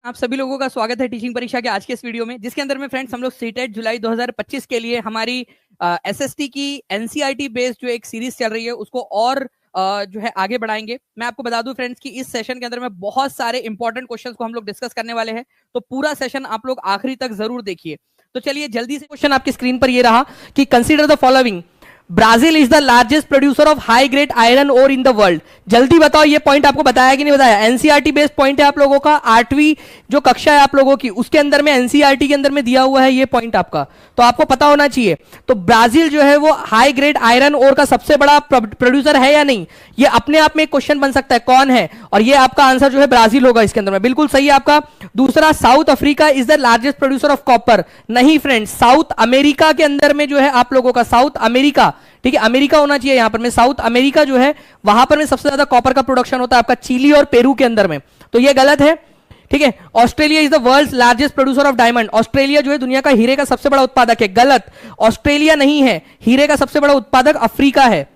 आप सभी लोगों का स्वागत है टीचिंग परीक्षा के आज के इस वीडियो में, जिसके अंदर में फ्रेंड्स हम लोग सीटेट जुलाई 2025 के लिए हमारी एसएसटी की एनसीईआरटी बेस्ड जो एक सीरीज चल रही है उसको और जो है आगे बढ़ाएंगे। मैं आपको बता दूं फ्रेंड्स कि इस सेशन के अंदर में बहुत सारे इंपॉर्टेंट क्वेश्चंस को हम लोग डिस्कस करने वाले हैं, तो पूरा सेशन आप लोग आखिरी तक जरूर देखिए। तो चलिए जल्दी से क्वेश्चन आपकी स्क्रीन पर ये रहा कि consider the following, Brazil is the largest producer of high grade iron ore in the world. जल्दी बताओ ये पॉइंट आपको बताया कि नहीं बताया? एनसीईआरटी बेस्ड पॉइंट है आप लोगों का, 8वीं जो कक्षा है आप लोगों की उसके अंदर में एनसीईआरटी के अंदर में दिया हुआ है ये पॉइंट आपका, तो आपको पता होना चाहिए। तो ब्राजील जो है वो हाई ग्रेड आयरन ओर का सबसे बड़ा प्रोड्यूसर है या नहीं, ये अपने आप में एक क्वेश्चन बन सकता है कौन है, और ये आपका आंसर जो है ब्राजील होगा इसके अंदर में, बिल्कुल सही है आपका। दूसरा, south Africa is the largest producer of copper. नहीं फ्रेंड्स, साउथ अमेरिका के अंदर में जो है आप लोगों का साउथ अमेरिका, ठीक है, अमेरिका होना चाहिए यहां पर में, साउथ अमेरिका जो है वहां पर में सबसे ज्यादा कॉपर का प्रोडक्शन होता है आपका चिली और पेरू के अंदर में, तो ये गलत है। ठीक है, Australia is the world's largest producer of diamond. Australia जो है दुनिया का हीरे का सबसे बड़ा उत्पादक है, गलत, ऑस्ट्रेलिया नहीं है, हीरे का सबसे बड़ा उत्पादक अफ्रीका है।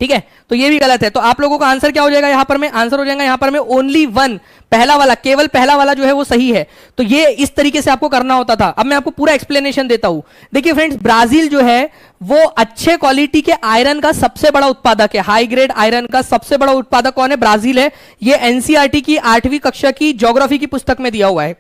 ठीक है, तो ये भी गलत है। तो आप लोगों का आंसर क्या हो जाएगा यहां पर में? आंसर हो जाएगा यहां पर में ओनली वन, पहला वाला, केवल पहला वाला जो है वो सही है। तो ये इस तरीके से आपको करना होता था। अब मैं आपको पूरा एक्सप्लेनेशन देता हूं। देखिए फ्रेंड्स, ब्राजील जो है वो अच्छे क्वालिटी के आयरन का सबसे बड़ा उत्पादक है, हाई ग्रेड आयरन का सबसे बड़ा उत्पादक कौन है? ब्राजील है। ये एनसीईआरटी की 8वीं कक्षा की ज्योग्राफी की पुस्तक में दिया हुआ है।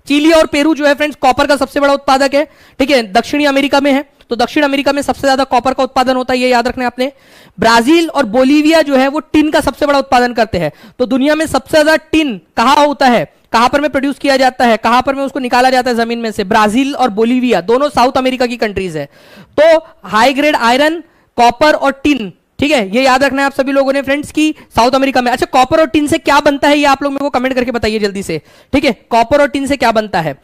चिली और पेरू जो है फ्रेंड्स कॉपर का सबसे बड़ा उत्पादक है, ठीक है, दक्षिणी अमेरिका में है, तो दक्षिण अमेरिका में सबसे ज्यादा कॉपर का उत्पादन होता है, ये याद रखना है आपने। ब्राजील और बोलीविया जो है वो टिन का सबसे बड़ा उत्पादन करते हैं। तो दुनिया में सबसे ज्यादा टिन कहां होता है, कहां पर में प्रोड्यूस किया जाता है, कहां पर में उसको निकाला जाता है जमीन में से? ब्राजील और बोलीविया दोनों साउथ अमेरिका की कंट्रीज है। तो हाई ग्रेड आयरन, कॉपर और टिन, ठीक है, ये याद रखना है आप सभी लोगों ने फ्रेंड्स की साउथ अमेरिका में। अच्छा, कॉपर और टिन से क्या बनता है ये आप लोग मेरे को कमेंट करके बताइए जल्दी से, ठीक है, कॉपर और टिन से क्या बनता है।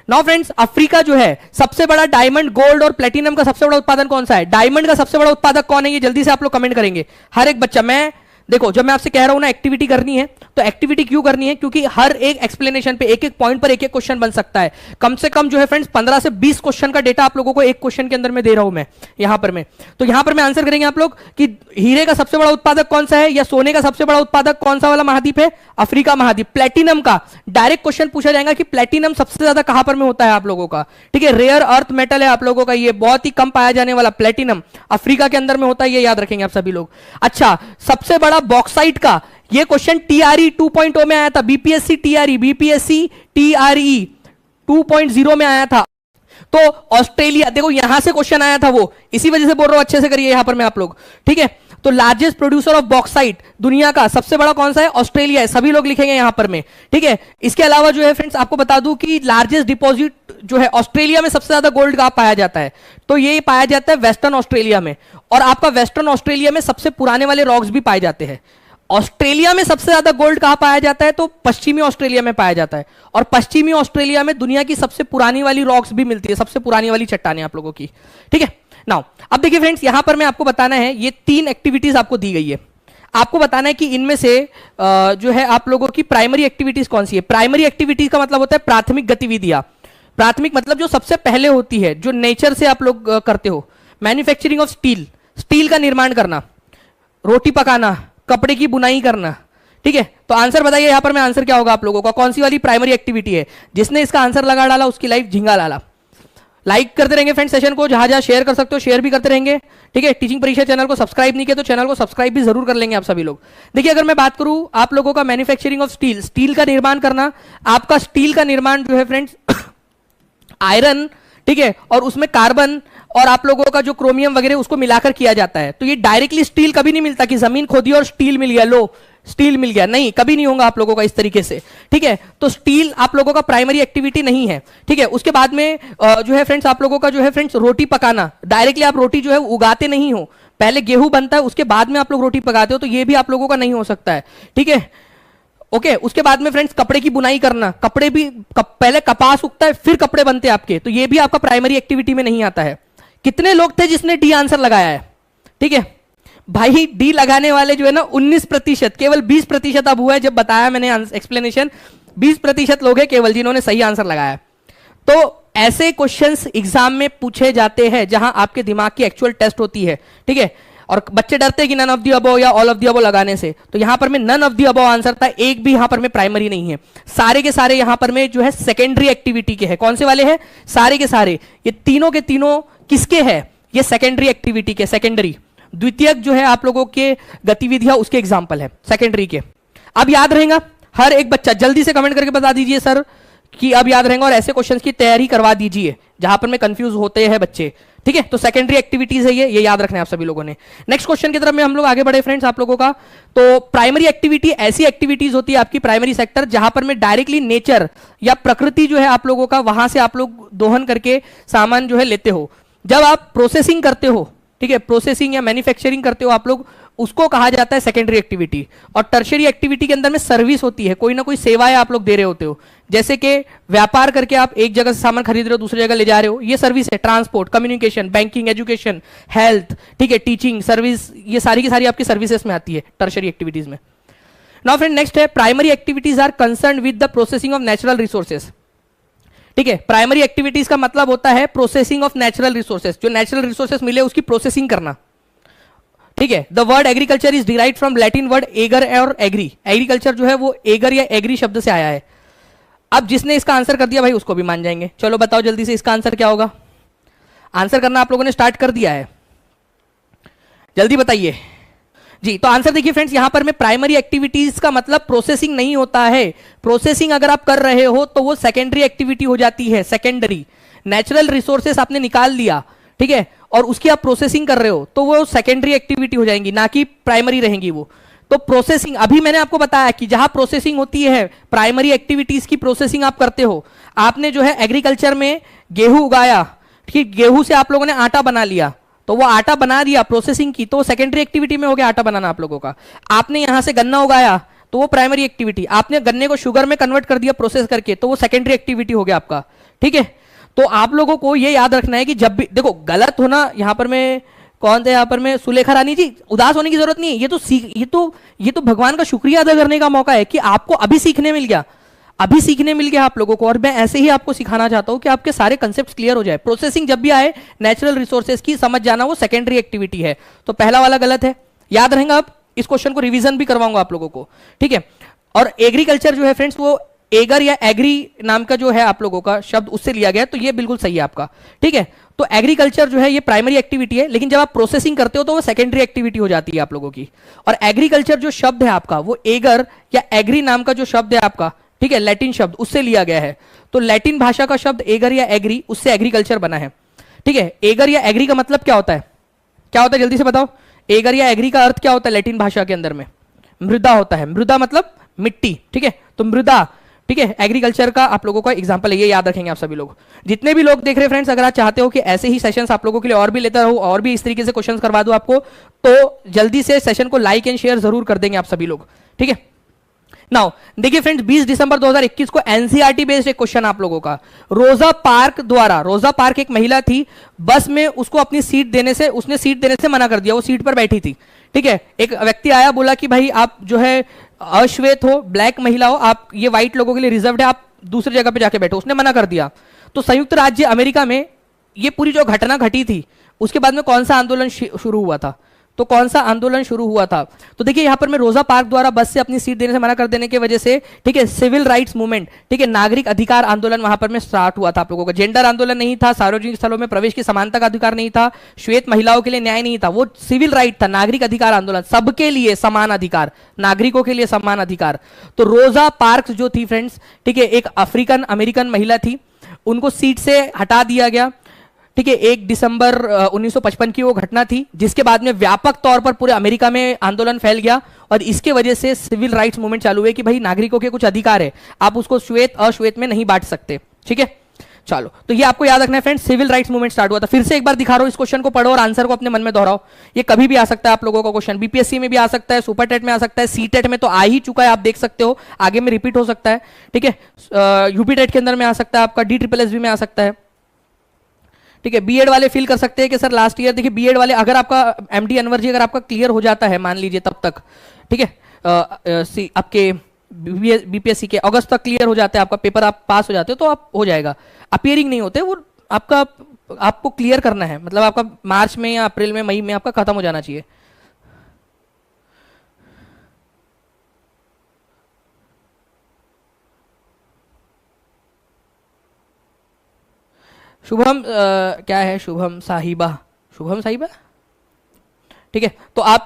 नाउ फ्रेंड्स, अफ्रीका जो है सबसे बड़ा डायमंड, गोल्ड और प्लेटिनम का सबसे बड़ा उत्पादन कौन सा है? डायमंड का सबसे बड़ा उत्पादक कौन है? ये जल्दी से आप लोग कमेंट करेंगे हर एक बच्चा। मैं देखो, जब मैं आपसे कह रहा हूं ना एक्टिविटी करनी है, तो एक्टिविटी क्यों करनी है? क्योंकि हर एक एक्सप्लेनेशन पे, एक एक पॉइंट पर एक एक क्वेश्चन बन सकता है। कम से कम जो है फ्रेंड्स 15 से 20 क्वेश्चन का डेटा आप लोगों को एक क्वेश्चन के अंदर में दे रहा हूं मैं यहां पर में। तो यहां पर मैं आंसर करेंगे आप लोग कि हीरे का सबसे बड़ा उत्पादक कौन सा है, या सोने का सबसे बड़ा उत्पादक कौन सा वाला महाद्वीप है? अफ्रीका महाद्वीप। प्लेटिनम का डायरेक्ट क्वेश्चन पूछा जाएगा कि प्लेटिनम सबसे ज्यादा कहां पर में होता है आप लोगों का, ठीक है, रेयर अर्थ मेटल है आप लोगों का, ये बहुत ही कम पाया जाने वाला प्लेटिनम अफ्रीका के अंदर में होता है, ये याद रखेंगे आप सभी लोग। अच्छा, सबसे बड़ा बॉक्साइट का, ये क्वेश्चन टीआरई 2.0 में आया था, बीपीएससी टीआरई 2.0 में आया था। तो ऑस्ट्रेलिया, देखो यहां से क्वेश्चन आया था वो, इसी वजह से बोल रहा हूं अच्छे से करिए यहां पर मैं आप लोग, ठीक है। तो लार्जेस्ट प्रोड्यूसर ऑफ बॉक्साइट दुनिया का सबसे बड़ा कौन सा है? ऑस्ट्रेलिया है, सभी लोग लिखेंगे यहां पर में, ठीक है। इसके अलावा जो है फ्रेंड्स आपको बता दूं कि लार्जेस्ट डिपॉजिट जो है ऑस्ट्रेलिया में सबसे ज्यादा गोल्ड कहां पाया जाता है, तो ये पाया जाता है वेस्टर्न ऑस्ट्रेलिया में, और आपका वेस्टर्न ऑस्ट्रेलिया में सबसे पुराने वाले रॉक्स भी पाए जाते हैं। ऑस्ट्रेलिया में सबसे ज्यादा गोल्ड कहां पाया जाता है? तो पश्चिमी ऑस्ट्रेलिया में पाया जाता है, और पश्चिमी ऑस्ट्रेलिया में दुनिया की सबसे पुरानी वाली रॉक्स भी मिलती है, सबसे पुरानी वाली चट्टानें आप लोगों की, ठीक है। नाउ अब देखिए फ्रेंड्स, यहां पर मैं आपको बताना है, ये 3 एक्टिविटीज आपको दी गई है, आपको बताना है कि इनमें से जो है आप लोगों की प्राइमरी एक्टिविटीज कौन सी है। प्राइमरी एक्टिविटीज का मतलब होता है प्राथमिक गतिविधियां, प्राथमिक मतलब जो सबसे पहले होती है, जो नेचर से आप लोग करते हो। मैन्युफैक्चरिंग ऑफ स्टील, स्टील का निर्माण करना, रोटी पकाना, कपड़े की बुनाई करना, ठीक है। तो आंसर बताइए यहां पर में, आंसर क्या होगा आप लोगों का? कौन सी वाली प्राइमरी एक्टिविटी है? जिसने इसका आंसर लगा डाला उसकी लाइफ झिंगा लाला। लाइक करते रहेंगे फ्रेंड सेशन को, जहां जहां शेयर कर सकते हो शेयर भी करते रहेंगे, ठीक है। टीचिंग परीक्षा चैनल को सब्सक्राइब नहीं किया तो चैनल को सब्सक्राइब भी जरूर कर लेंगे आप सभी लोग। देखिए, अगर मैं बात करूं आप लोगों का मैन्युफैक्चरिंग ऑफ स्टील, स्टील का निर्माण करना, आपका स्टील का निर्माण जो है फ्रेंड्स आयरन, ठीक है, और उसमें कार्बन और आप लोगों का जो क्रोमियम वगैरह उसको मिलाकर किया जाता है। तो ये डायरेक्टली स्टील कभी नहीं मिलता कि जमीन खोदी और स्टील मिल गया, लो स्टील मिल गया, नहीं, कभी नहीं होगा आप लोगों का इस तरीके से, ठीक है। तो स्टील आप लोगों का प्राइमरी एक्टिविटी नहीं है, ठीक है। उसके बाद में जो है फ्रेंड्स आप लोगों का जो है फ्रेंड्स रोटी पकाना, डायरेक्टली आप रोटी जो है उगाते नहीं हो, पहले गेहूं बनता है उसके बाद में आप लोग रोटी पकाते हो, तो ये भी आप लोगों का नहीं हो सकता है, ठीक है, ओके। उसके बाद में फ्रेंड्स कपड़े की बुनाई करना, कपड़े भी पहले कपास उगता है फिर कपड़े बनते हैं आपके, तो ये भी आपका प्राइमरी एक्टिविटी में नहीं आता है। कितने लोग थे जिसने डी आंसर लगाया है? ठीक है भाई, डी लगाने वाले जो है ना 19%, केवल 20% अब हुआ है, जब बताया मैंने एक्सप्लेनेशन, 20% लोग हैं केवल जिन्होंने सही आंसर लगाया। तो ऐसे क्वेश्चंस एग्जाम में पूछे जाते हैं जहां आपके दिमाग की एक्चुअल टेस्ट होती है, ठीक है। और बच्चे डरते हैं कि नन ऑफ दी अबव या ऑल ऑफ दी अबव लगाने से, तो यहां पर में none of the above answer था, एक भी यहां पर में प्राइमरी नहीं है, सारे के सारे यहां पर में जो है सेकेंडरी एक्टिविटी के हैं। कौन से वाले हैं? सारे के सारे, ये तीनों के तीनों किसके हैं? ये सेकेंडरी एक्टिविटी के, सेकेंडरी द्वितीयक जो है आप लोगों के गतिविधियां उसके एग्जाम्पल है सेकेंडरी के। अब याद रहेगा? हर एक बच्चा जल्दी से कमेंट करके बता दीजिए सर कि अब याद रहेगा, और ऐसे क्वेश्चंस की तैयारी करवा दीजिए जहां पर में कंफ्यूज होते हैं बच्चे। ठीक है, तो सेकेंडरी एक्टिविटीज है ये याद रखना है आप सभी लोगों ने। नेक्स्ट क्वेश्चन की तरफ में हम लोग आगे बढ़े फ्रेंड्स आप लोगों का। तो प्राइमरी एक्टिविटी ऐसी एक्टिविटीज होती है आपकी प्राइमरी सेक्टर जहां पर में डायरेक्टली नेचर या प्रकृति जो है आप लोगों का, वहां से आप लोग दोहन करके सामान जो है लेते हो। जब आप प्रोसेसिंग करते हो, ठीक है, प्रोसेसिंग या मैन्युफैक्चरिंग करते हो आप लोग, उसको कहा जाता है सेकेंडरी एक्टिविटी। और टर्शियरी एक्टिविटी के अंदर में सर्विस होती है, कोई ना कोई सेवाएं आप लोग दे रहे होते हो, जैसे कि व्यापार करके आप एक जगह से सामान खरीद रहे हो दूसरी जगह ले जा रहे हो, ये सर्विस है। Transport, communication, banking, education, health, ठीक है, टीचिंग सर्विस, ये सारी की सारी आपकी सर्विसेज में आती है टर्शियरी एक्टिविटीज में। नाउ फ्रेंड नेक्स्ट है primary activities are concern with the processing of natural resources. ठीक है, प्राइमरी एक्टिविटीज का मतलब होता है प्रोसेसिंग ऑफ नेचुरल रिसोर्सेज, जो नेचुरल रिसोर्सेज मिले उसकी प्रोसेसिंग करना। ठीक है, the word agriculture is derived from Latin word ager और एग्री। एग्रीकल्चर जो है वो एगर या एग्री शब्द से आया है। अब जिसने इसका आंसर कर दिया भाई उसको भी मान जाएंगे। चलो बताओ जल्दी से इसका आंसर क्या होगा? आंसर करना आप लोगों ने स्टार्ट कर दिया है, जल्दी बताइए जी। तो आंसर देखिए फ्रेंड्स, यहां पर में प्राइमरी एक्टिविटीज का मतलब प्रोसेसिंग नहीं होता है। प्रोसेसिंग अगर आप कर रहे हो तो वो सेकेंडरी एक्टिविटी हो जाती है, सेकेंडरी। नेचुरल रिसोर्सेस आपने निकाल लिया, ठीक है, और उसकी आप प्रोसेसिंग कर रहे हो तो वो सेकेंडरी एक्टिविटी हो जाएंगी, ना कि प्राइमरी रहेंगी वो। तो प्रोसेसिंग, अभी मैंने आपको बताया कि जहां प्रोसेसिंग होती है प्राइमरी एक्टिविटीज की प्रोसेसिंग आप करते हो। आपने जो है एग्रीकल्चर में गेहूं उगाया, ठीक, गेहूं से आप लोगों ने आटा बना लिया, तो वो आटा बना दिया, प्रोसेसिंग की, तो सेकेंडरी एक्टिविटी में हो गया आटा बनाना आप लोगों का। आपने यहां से गन्ना उगाया तो वो प्राइमरी एक्टिविटी। आपने गन्ने को शुगर में कन्वर्ट कर दिया प्रोसेस करके, तो वो सेकेंडरी एक्टिविटी हो गया आपका। ठीक है, तो आप लोगों को ये याद रखना है कि जब भी देखो गलत होना, यहां पर मैं कौन थे, यहां पर मैं सुलेखा रानी जी, उदास होने की जरूरत नहीं है। ये तो भगवान का शुक्रिया अदा करने का मौका है कि आपको अभी सीखने मिल गया, अभी सीखने मिल गया आप लोगों को। और मैं ऐसे ही आपको सिखाना चाहता हूं कि आपके सारे कंसेप्ट क्लियर हो जाए। प्रोसेसिंग जब भी आए नेचुरल रिसोर्सेज की, समझ जाना वो सेकेंडरी एक्टिविटी है। तो पहला वाला गलत है, याद रहेगा। आप इस क्वेश्चन को रिवीजन भी करवाऊंगा आप लोगों को, ठीक है। और एग्रीकल्चर जो है फ्रेंड्स वो एगर या एग्री नाम का जो है आप लोगों का शब्द उससे लिया गया, तो ये बिल्कुल सही है आपका। ठीक है, तो एग्रीकल्चर जो है ये प्राइमरी एक्टिविटी है, लेकिन जब आप प्रोसेसिंग करते हो तो वो सेकेंडरी एक्टिविटी हो जाती है आप लोगों की। और एग्रीकल्चर जो शब्द है आपका वो एगर या एग्री नाम का जो शब्द है आपका, ठीक है, लैटिन शब्द उससे लिया गया है। तो लैटिन भाषा का शब्द एगर या एग्री, उससे एग्रीकल्चर बना है। ठीक है, एगर या एग्री का मतलब क्या होता है? क्या होता है जल्दी से बताओ? एगर या एग्री का अर्थ क्या होता है लैटिन भाषा के अंदर में? मृदा होता है। मृदा मतलब मिट्टी, ठीक है, तो मृदा, ठीक है, एग्रीकल्चर का आप लोगों का एग्जांपल है, ये याद रखेंगे आप सभी लोग। जितने भी लोग देख रहे हैं फ्रेंड्स, अगर आप चाहते हो कि ऐसे ही सेशंस आप लोगों के लिए और भी लेता रहूं और भी इस तरीके से क्वेश्चंस करवा दूं आपको, तो जल्दी से सेशन को लाइक एंड शेयर जरूर कर देंगे आप सभी लोग, ठीक है। नाउ देखिए फ्रेंड्स, 20 दिसंबर 2021 को एनसीईआरटी बेस्ड एक क्वेश्चन आप लोगों का, रोजा पार्क द्वारा। रोजा पार्क एक महिला थी, बस में उसको अपनी सीट देने से, उसने सीट देने से मना कर दिया, वो सीट पर बैठी थी। ठीक है, एक व्यक्ति आया, बोला कि भाई आप जो है अश्वेत हो, ब्लैक महिला हो, आप ये व्हाइट लोगों के लिए रिजर्व्ड है, आप दूसरी जगह पे जाके बैठो। उसने मना कर दिया। तो संयुक्त राज्य अमेरिका में ये पूरी जो घटना घटी थी, उसके बाद में कौन सा आंदोलन शुरू हुआ था? तो कौन सा आंदोलन शुरू हुआ था? तो देखिए यहां पर मैं रोजा पार्क द्वारा बस से अपनी सीट देने से मना कर देने की वजह से, ठीक है, सिविल राइट्स मूवमेंट, ठीक है, नागरिक अधिकार आंदोलन वहां पर में स्टार्ट हुआ था आप लोगों का। जेंडर आंदोलन नहीं था, सार्वजनिक स्थलों में प्रवेश की समानता का अधिकार नहीं था, श्वेत महिलाओं के लिए न्याय नहीं था, वो सिविल राइट था, नागरिक अधिकार आंदोलन, सबके लिए समान अधिकार, नागरिकों के लिए समान अधिकार। तो रोजा पार्क्स जो थी फ्रेंड्स, ठीक है, एक अफ्रीकन अमेरिकन महिला थी, उनको सीट से हटा दिया गया। ठीक है, 1 दिसंबर 1955 की वो घटना थी, जिसके बाद में व्यापक तौर पर पूरे अमेरिका में आंदोलन फैल गया और इसके वजह से सिविल राइट्स मूवमेंट चालू हुए कि भाई नागरिकों के कुछ अधिकार है, आप उसको श्वेत अश्वेत में नहीं बांट सकते। ठीक है, चलो, तो ये आपको याद रखना है friends, civil rights movement start हुआ था। फिर से एक बार दिखा रहा हूं, इस क्वेश्चन को पढ़ो और आंसर को अपने मन में दोहराओ। ये कभी भी आ सकता है आप लोगों का क्वेश्चन, बीपीएससी में भी आ सकता है, सुपर टेट में आ सकता है, सी टेट में तो आ ही चुका है, आप देख सकते हो, आगे में रिपीट हो सकता है। ठीक है, यूपी टेट के अंदर में आ सकता है, आपका DSSB में आ सकता है। ठीक है, बीएड वाले फील कर सकते हैं कि सर लास्ट ईयर, देखिए बीएड वाले, अगर आपका एमडी अनवर जी अगर आपका क्लियर हो जाता है, मान लीजिए तब तक, ठीक है, आपके बीपीएससी के अगस्त तक क्लियर हो जाता है, आपका पेपर आप पास हो जाते हो तो आप हो जाएगा। अपीयरिंग नहीं होते, वो आपका आपको क्लियर करना है, मतलब आपका मार्च में या अप्रैल में, मई में आपका खत्म हो जाना चाहिए। शुभम क्या है, शुभम साहिबा, शुभम साहिबा, ठीक है। तो आप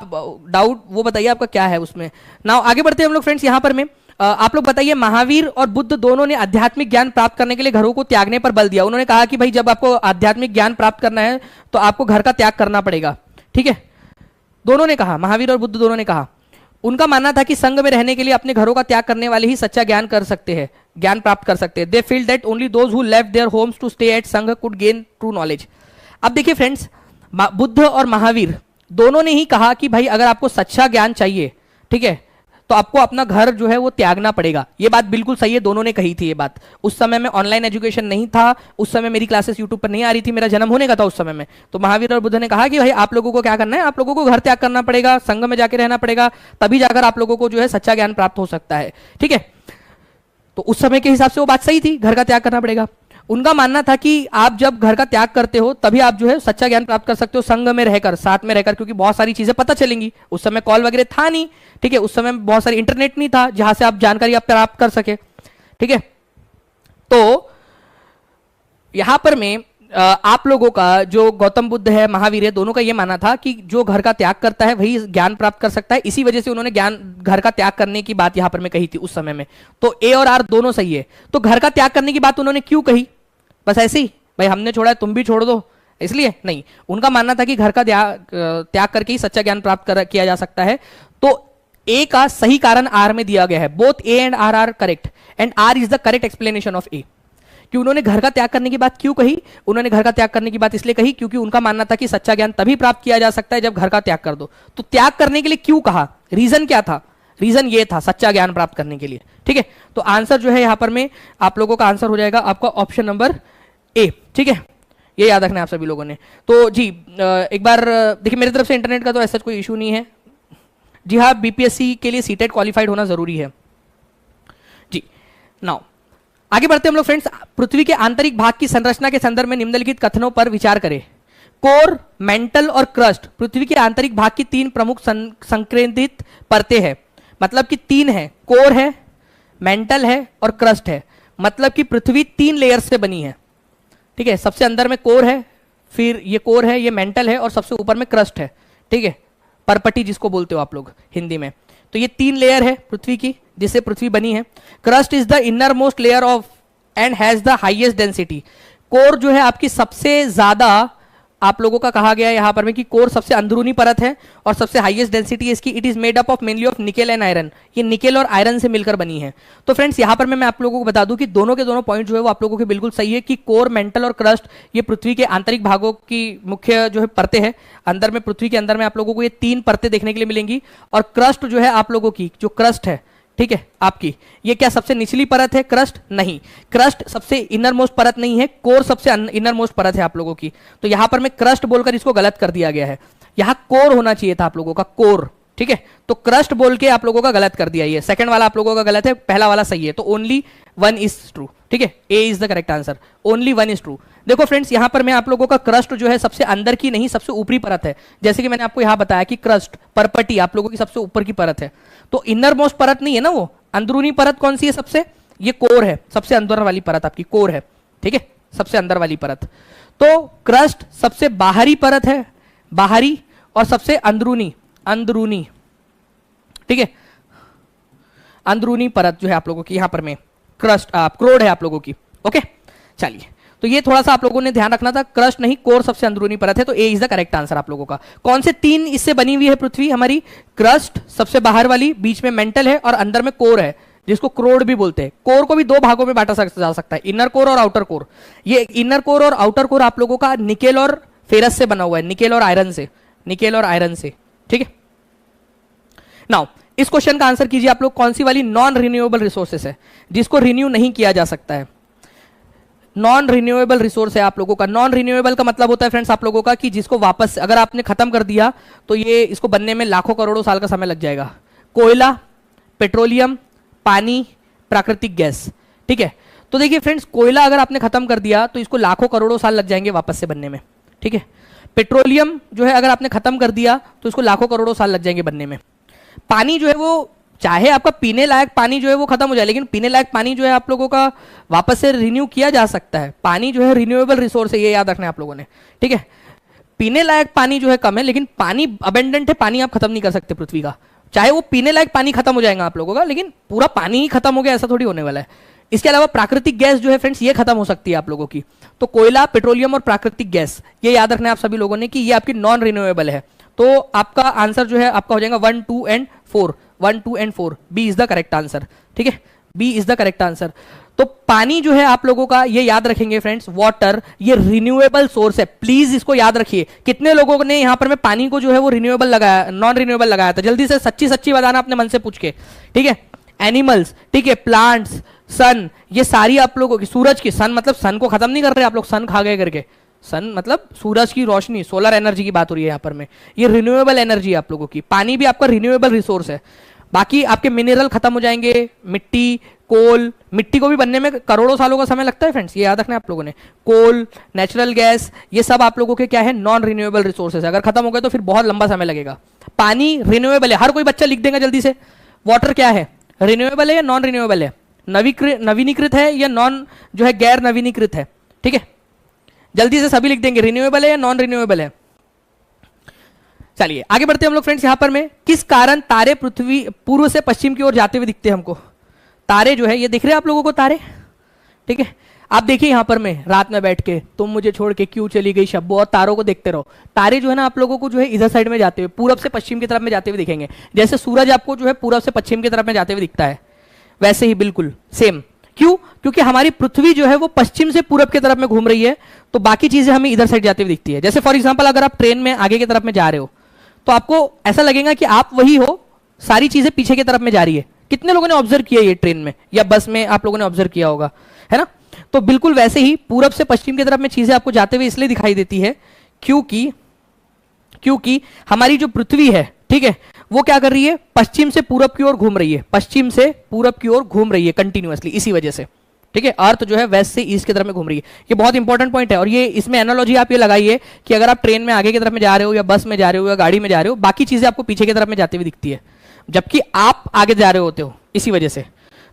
डाउट वो बताइए आपका क्या है उसमें। नाउ आगे बढ़ते हैं हम लोग फ्रेंड्स। यहाँ पर में आप लोग बताइए, महावीर और बुद्ध दोनों ने आध्यात्मिक ज्ञान प्राप्त करने के लिए घरों को त्यागने पर बल दिया। उन्होंने कहा कि भाई जब आपको आध्यात्मिक ज्ञान प्राप्त करना है तो आपको घर का त्याग करना पड़ेगा, ठीक है। दोनों ने कहा, महावीर और बुद्ध दोनों ने कहा। उनका मानना था कि संघ में रहने के लिए अपने घरों का त्याग करने वाले ही सच्चा ज्ञान कर सकते हैं, ज्ञान प्राप्त कर सकते हैं। They feel that only those who left their homes to stay at Sangha could gain true knowledge. अब देखिए फ्रेंड्स, बुद्ध और महावीर दोनों ने ही कहा कि भाई अगर आपको सच्चा ज्ञान चाहिए, ठीक है, तो आपको अपना घर जो है वो त्यागना पड़ेगा। ये बात बिल्कुल सही है, दोनों ने कही थी ये बात। उस समय में ऑनलाइन एजुकेशन नहीं था, उस समय मेरी क्लासेस यूट्यूब पर नहीं आ रही थी, मेरा जन्म होने का था उस समय में। तो महावीर और बुद्ध ने कहा कि भाई आप लोगों को क्या करना है, आप लोगों को घर त्याग करना पड़ेगा, संघ में जाके रहना पड़ेगा, तभी जाकर आप लोगों को जो है सच्चा ज्ञान प्राप्त हो सकता है, ठीक है। तो उस समय के हिसाब से वो बात सही थी, घर का त्याग करना पड़ेगा। उनका मानना था कि आप जब घर का त्याग करते हो तभी आप जो है सच्चा ज्ञान प्राप्त कर सकते हो, संघ में रहकर, साथ में रहकर, क्योंकि बहुत सारी चीजें पता चलेंगी। उस समय कॉल वगैरह था नहीं, ठीक है, उस समय बहुत सारी इंटरनेट नहीं था जहां से आप जानकारी आप प्राप्त कर सके, ठीक है। तो यहां पर में आप लोगों का जो गौतम बुद्ध है, महावीर है, दोनों का यह मानना था कि जो घर का त्याग करता है वही ज्ञान प्राप्त कर सकता है। इसी वजह से उन्होंने घर का त्याग करने की बात यहां पर मैं कही थी उस समय में। तो ए और आर दोनों सही है। तो घर का त्याग करने की बात उन्होंने क्यों कही, बस ऐसे ही, भाई हमने छोड़ा है तुम भी छोड़ दो, इसलिए नहीं। उनका मानना था कि घर का त्याग करके ही सच्चा ज्ञान प्राप्त किया जा सकता है। तो ए का सही कारण आर में दिया गया है। Both A and R correct, and R is the correct explanation of A. कि उन्होंने घर का त्याग करने की बात क्यों कही, उन्होंने घर का त्याग करने की बात इसलिए कही क्योंकि उनका मानना था कि सच्चा ज्ञान तभी प्राप्त किया जा सकता है जब घर का त्याग कर दो। तो त्याग करने के लिए क्यों कहा, रीजन क्या था, रीजन ये था सच्चा ज्ञान प्राप्त करने के लिए, ठीक है। तो आंसर जो है यहां पर में आप लोगों का आंसर हो जाएगा आपका ऑप्शन नंबर ए, ठीक है। ये याद रखना है आप सभी लोगों ने। तो जी एक बार देखिए, मेरी तरफ से इंटरनेट का तो ऐसा कोई इशू नहीं है। जी हाँ, बीपीएससी के लिए सीटेट क्वालिफाइड होना जरूरी है जी। नाउ आगे बढ़ते हम लोग फ्रेंड्स। पृथ्वी के आंतरिक भाग की संरचना के संदर्भ में निम्नलिखित कथनों पर विचार करें। कोर, मेंटल और क्रस्ट पृथ्वी के आंतरिक भाग की तीन प्रमुख संकेंद्रित परतें हैं। मतलब कि तीन है, कोर है, मेंटल है और क्रस्ट है। मतलब कि पृथ्वी तीन लेयर से बनी है, ठीक है। सबसे अंदर में कोर है, फिर ये कोर है, ये मेंटल है और सबसे ऊपर में क्रस्ट है, ठीक है, परपटी जिसको बोलते हो आप लोग हिंदी में। तो ये तीन लेयर है पृथ्वी की जिससे पृथ्वी बनी है। Crust is the inner most layer of and has the highest density. Core जो है आपकी सबसे ज्यादा, आप लोगों का कहा गया है यहां पर में कि कोर सबसे अंदरूनी परत है और सबसे हाईएस्ट डेंसिटी है इसकी। It is made up of mainly of nickel and iron. ये निकेल और आयरन से मिलकर बनी है। तो फ्रेंड्स यहां पर मैं आप लोगों को बता दूं कि दोनों के दोनों पॉइंट जो है वो आप लोगों के बिल्कुल सही है कि कोर, मेंटल और क्रस्ट ये पृथ्वी के आंतरिक भागों की मुख्य जो है परतें हैं। अंदर में, पृथ्वी के अंदर में आप लोगों को ये तीन परतें देखने के लिए मिलेंगी। और क्रस्ट जो है आप लोगों की जो क्रस्ट है, ठीक है, आपकी ये क्या सबसे निचली परत है क्रस्ट? नहीं, क्रस्ट सबसे इनर मोस्ट परत नहीं है, कोर सबसे इनर मोस्ट परत है आप लोगों की। तो यहां पर मैं क्रस्ट बोलकर इसको गलत कर दिया गया है, यहां कोर होना चाहिए था आप लोगों का, कोर, ठीक है। तो क्रस्ट बोल के आप लोगों का गलत कर दिया। ये सेकंड वाला आप लोगों का गलत है, पहला वाला सही है। तो ओनली वन इज ट्रू, ठीक है, A is the correct answer, only one is true. देखो फ्रेंड्स यहां पर मैं आप लोगों का क्रस्ट जो है सबसे अंदर की नहीं, सबसे ऊपरी परत है। जैसे कि मैंने आपको यहां बताया कि क्रस्ट, परपटी आप लोगों की सबसे ऊपर की परत है। तो इनर मोस्ट परत नहीं है ना वो, अंदरूनी परत कौन सी है सबसे? ये कोर है, सबसे अंदर वाली परत आपकी कोर है, ठीक है, सबसे अंदर वाली परत। तो क्रस्ट सबसे बाहरी परत है, बाहरी, और सबसे अंदरूनी, अंदरूनी, ठीक है, अंदरूनी परत जो है आप लोगों की यहां पर में क्रस्ट, क्रोड है आप लोगों की। ओके, चलिए, तो ये थोड़ा सा आप लोगों ने ध्यान रखना था, क्रस्ट नहीं, कोर सबसे अंदरूनी परत है। तो ए इज द करेक्ट आंसर आप लोगों का। कौन से तीन इससे बनी हुई है पृथ्वी हमारी? क्रस्ट सबसे बाहर वाली, बीच में मेंटल है और अंदर में कोर है जिसको क्रोड भी बोलते हैं। कोर को भी दो भागों में बांटा जा सकता है, इनर कोर और आउटर कोर। ये इनर कोर और आउटर कोर आप लोगों का निकेल और फेरस से बना हुआ है, निकेल और आयरन से, निकेल और आयरन से, ठीक है। नाउ इस क्वेश्चन का आंसर कीजिए आप लोग, कौन सी वाली नॉन रिन्यूएबल रिसोर्सेस है जिसको रिन्यू नहीं किया जा सकता है? नॉन रिन्यूएबल रिसोर्स है आप लोगों का। नॉन रिन्यूएबल का मतलब होता है फ्रेंड्स आप लोगों का कि जिसको वापस अगर आपने खत्म कर दिया तो ये इसको बनने में लाखों करोड़ों साल का समय लग जाएगा। कोयला, पेट्रोलियम, पानी, प्राकृतिक गैस, ठीक है। तो देखिए फ्रेंड्स, कोयला अगर आपने खत्म कर दिया तो इसको लाखों करोड़ों साल लग जाएंगे वापस से बनने में, ठीक है। पेट्रोलियम जो है अगर आपने खत्म कर दिया तो इसको लाखों करोड़ों साल लग जाएंगे बनने में। पानी जो है वो चाहे आपका पीने लायक पानी जो है वो खत्म हो जाए, लेकिन पीने लायक पानी जो है आप लोगों का वापस से रिन्यू किया जा सकता है। पानी जो है रिन्यूएबल रिसोर्स है, ये याद रखना है आप लोगों ने, ठीक है। पीने लायक पानी जो है कम है, लेकिन पानी अबेंडेंट है, पानी आप खत्म नहीं कर सकते पृथ्वी का। चाहे वो पीने लायक पानी खत्म हो जाएगा आप लोगों का, लेकिन पूरा पानी ही खत्म हो गया ऐसा थोड़ी होने वाला है। इसके अलावा प्राकृतिक गैस जो है फ्रेंड्स ये खत्म हो सकती है आप लोगों की। तो कोयला, पेट्रोलियम और प्राकृतिक गैस, ये याद रखना है आप सभी लोगों ने कि ये आपकी नॉन रिन्यूएबल है। तो आपका आंसर जो है आपका हो जाएगा 1, 2 and 4, 1, 2 and 4, B is the correct answer, ठीक है, B is the correct answer. तो पानी जो है आप लोगों का, ये याद रखेंगे फ्रेंड्स, वाटर ये रिन्यूएबल सोर्स है, प्लीज इसको याद रखिए। कितने लोगों ने यहां पर मैं पानी को जो है वो रिन्यूएबल लगाया, नॉन रिन्यूएबल लगाया था? जल्दी से सच्ची सच्ची बताना अपने मन से पूछ के, ठीक है। एनिमल्स, ठीक है, प्लांट्स, सन, ये सारी आप लोगों की, सूरज की, सन मतलब सन को खत्म नहीं कर रहे आप लोग, सन खा गए करके, सन मतलब सूरज की रोशनी, सोलर एनर्जी की बात हो रही है यहाँ पर में, ये रिन्यूएबल एनर्जी है आप लोगों की। पानी भी आपका रिन्यूएबल रिसोर्स है। बाकी आपके मिनरल खत्म हो जाएंगे, मिट्टी, कोल, मिट्टी को भी बनने में करोड़ों सालों का समय लगता है फ्रेंड्स, ये याद रखना है आप लोगों ने। कोल, नेचुरल गैस, ये सब आप लोगों के क्या है, नॉन रिन्यूएबल रिसोर्सेज है। अगर खत्म हो गए तो फिर बहुत लंबा समय लगेगा। पानी रिन्यूएबल है, हर कोई बच्चा लिख देगा जल्दी से। वाटर क्या है, रिन्यूएबल है या नॉन रिन्यूएबल है, नवीनीकृत है या नॉन जो है गैर नवीनीकृत है, ठीक है, जल्दी से सभी लिख देंगे, रिन्यूएबल है या नॉन रिन्यूएबल है। चलिए आगे बढ़ते हैं हम लोग फ्रेंड्स। यहां पर में किस कारण तारे पृथ्वी पूर्व से पश्चिम की ओर जाते हुए दिखते हैं हमको? तारे जो है ये दिख रहे हैं आप लोगों को तारे, ठीक है। आप देखिए यहां पर में रात में बैठ के तुम मुझे छोड़ के क्यों चली गई शब्बो, और तारों को देखते रहो। तारे जो है ना आप लोगों को जो है इधर साइड में जाते हुए, पूरब से पश्चिम की तरफ में जाते हुए दिखेंगे। जैसे सूरज आपको जो है पूरब से पश्चिम की तरफ में जाते हुए दिखता है, वैसे ही बिल्कुल सेम। क्यों? क्योंकि हमारी पृथ्वी जो है वो पश्चिम से पूरब की तरफ में घूम रही है, तो बाकी चीजें हमें इधर साइड जाते हुए दिखती है। जैसे फॉर एग्जांपल अगर आप ट्रेन में आगे की तरफ में जा रहे हो तो आपको ऐसा लगेगा कि आप वही हो, सारी चीजें पीछे की तरफ में जा रही है। कितने लोगों ने ऑब्जर्व किया ये ट्रेन में या बस में, आप लोगों ने ऑब्जर्व किया होगा, है ना। तो बिल्कुल वैसे ही पूरब से पश्चिम की तरफ में चीजें आपको जाते हुए इसलिए दिखाई देती है क्योंकि हमारी जो पृथ्वी है, ठीक है, वो क्या कर रही है, पश्चिम से पूरब की ओर घूम रही है, पश्चिम से पूरब की ओर घूम रही है कंटिन्यूअसली, इसी वजह से, ठीक है। अर्थ जो है वेस्ट से ईस्ट की तरफ में घूम रही है। ये बहुत इंपॉर्टेंट पॉइंट है, और ये इसमें एनालॉजी आप ये लगाइए कि अगर आप ट्रेन में आगे की तरफ में जा रहे हो या बस में जा रहे हो या गाड़ी में जा रहे हो, बाकी चीजें आपको पीछे की तरफ में जाती हुई दिखती है, जबकि आप आगे जा रहे होते हो, इसी वजह से।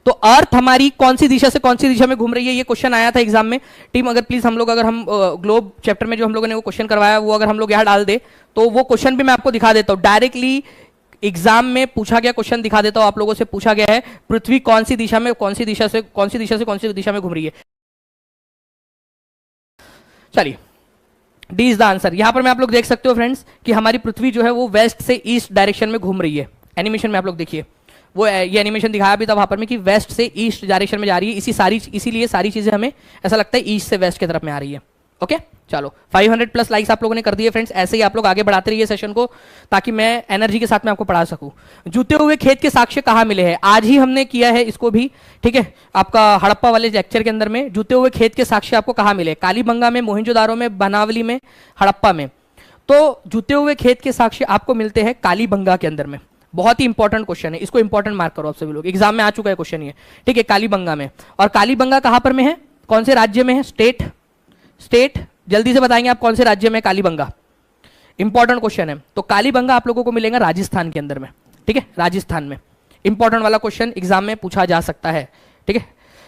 तो अर्थ हमारी कौन सी दिशा से कौन सी दिशा में घूम रही है, ये क्वेश्चन आया था एग्जाम में। टीम अगर प्लीज हम लोग, अगर हम ग्लोब चैप्टर में जो हम लोगों ने वो क्वेश्चन करवाया वो अगर हम लोग यहाँ डाल दे तो वो क्वेश्चन भी मैं आपको दिखा देता हूँ। डायरेक्टली एग्जाम में पूछा गया क्वेश्चन दिखा देता हूं, आप लोगों से पूछा गया है पृथ्वी कौन सी दिशा में कौन सी दिशा से कौन सी दिशा में घूम रही है। चलिए डी इज द आंसर। यहां पर मैं आप लोग देख सकते हो फ्रेंड्स कि हमारी पृथ्वी जो है वो वेस्ट से ईस्ट डायरेक्शन में घूम रही है। एनिमेशन में आप लोग देखिए, वो ये एनिमेशन दिखाया भी था वहां पर में कि वेस्ट से ईस्ट डायरेक्शन में जा रही है, इसीलिए सारी चीजें हमें ऐसा लगता है ईस्ट से वेस्ट की तरफ में आ रही है। ओके चलो 500 प्लस लाइक्स आप लोगों ने कर दिए फ्रेंड्स। ऐसे ही आप लोग आगे बढ़ाते रहिए सेशन को, ताकि मैं एनर्जी के साथ में आपको पढ़ा सकूं। जूते हुए खेत के साक्ष्य कहाँ मिले हैं? आज ही हमने किया है इसको भी, ठीक है, आपका हड़प्पा वाले लेक्चर के अंदर में जूते हुए खेत के साक्ष्य आपको कहाँ मिले? कालीबंगा में, मोहिंजोदारो में, बनावली में, हड़प्पा में। तो जूते हुए खेत के साक्ष्य आपको मिलते हैं कालीबंगा के अंदर में। बहुत ही इंपॉर्टेंट क्वेश्चन है, इसको इंपॉर्टेंट मार्क करो आप सभी लोग, एग्जाम में आ चुका है क्वेश्चन ये, ठीक है, कालीबंगा में। और कालीबंगा कहां पर में है, कौन से राज्य में है? स्टेट जल्दी से बताएंगे आप कौन से राज्य में कालीबंगा? इंपॉर्टेंट क्वेश्चन है। तो कालीबंगा आप लोगों को मिलेगा राजस्थान के अंदर में, ठीक है, राजस्थान में। इंपॉर्टेंट वाला क्वेश्चन एग्जाम में पूछा जा सकता है, ठीक है।